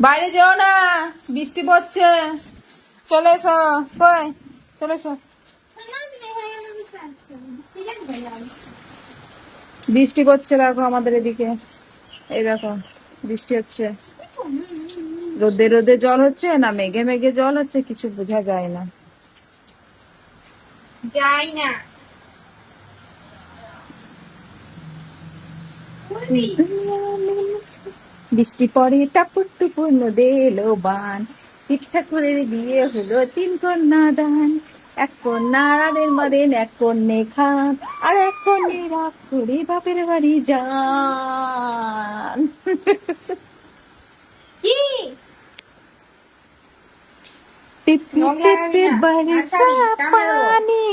বাইরে যেও না, বৃষ্টি পড়ছে। চলে এসো। কই চলে এসো। বৃষ্টি পড়ছে দেখো আমাদের এদিকে। এই দেখো বৃষ্টি হচ্ছে। রোদে রোদে জল হচ্ছে না মেঘে মেঘে জল হচ্ছে, কিছু বোঝা যায় না। যাই না। বৃষ্টি পড়ে টাপুর টুপুর নদে এলো বান, শিব ঠাকুরের বিয়ে হলো 3 কন্যা দান। 1 কন্যা আড়ালের মারেন, 1 কন্যে খান, আর 1 কন্যে রাগ করে বাপের বাড়ি যান। কি टिप टिप बरसा पानी,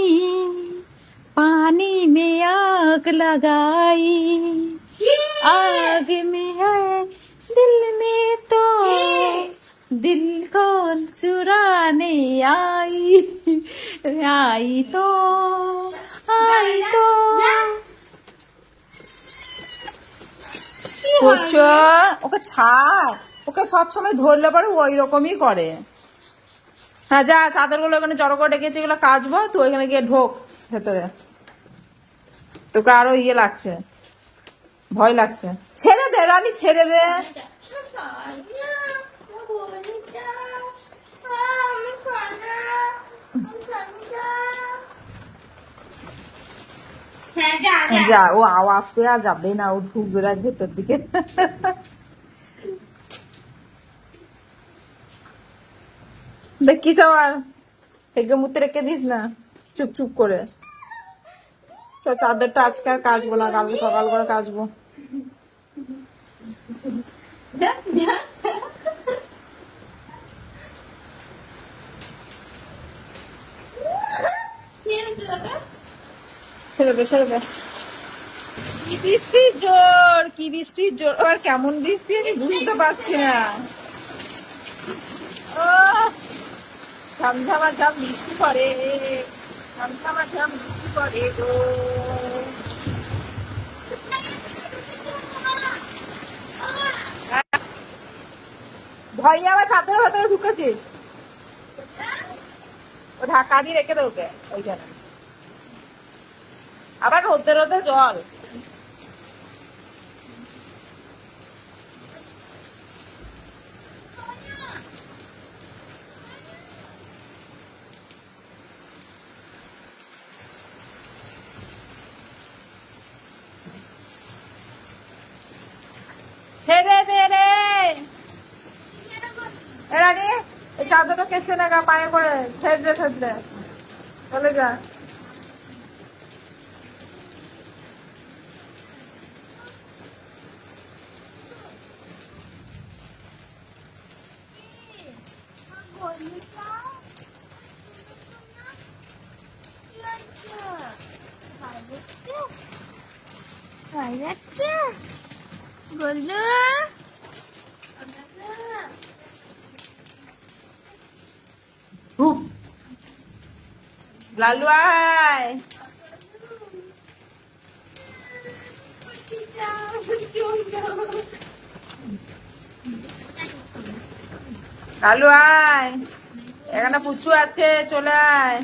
पानी में आग लगाई, आग में है दिल में तो दिल को चुराने आई, आई तो করছো। ওকে ছাড়, ওকে সবসময় ধরলে পরে ওই রকমই করে। হ্যাঁ যা, চাদরগুলো ওখানে জড়ো করে রেখেছি, এগুলো কাচবো। তুই ওইখানে গিয়ে ঢোক ভেতরে। তোকে আরো ইয়ে লাগছে, ভয় লাগছে। ছেড়ে দে রানী, ছেড়ে দে। যা, ও আওয়াজ পেয়ে আর যাবে না, ও ঢুকবে দেখ ভেতর দিকে। দেখ কি সবার থেকে মুতে রেখে দিস না চুপ চুপ করে। চাদরটা আজকে আর কাচবো না, কালকে সকাল করে কাচবো। ছেড়ে দে, ছেড়ে দে। কি বৃষ্টির জোর, কি বৃষ্টির জোর। আর কেমন বৃষ্টি আমি বুঝতে পারছি না। ও ঝমঝমা ঝম বৃষ্টি পড়ে, ঝমঝমা ঝম বৃষ্টি পড়ে গো। ভয় আবার ছাদের ভেতরে ঢুকেছিস। ও ঢাকা দিয়ে রেখে দে ওকে ওইখানে। আবার রোদে রোদে জল। ছেড়ে দে রে রানী, এই চাদরটা কেচে না গা পায়ে করে, ছেড়ে ছেড়ে চলে যা। গোলু লালু আয়। লালু আয়, এখানে পুচু আছে, চলে আয়।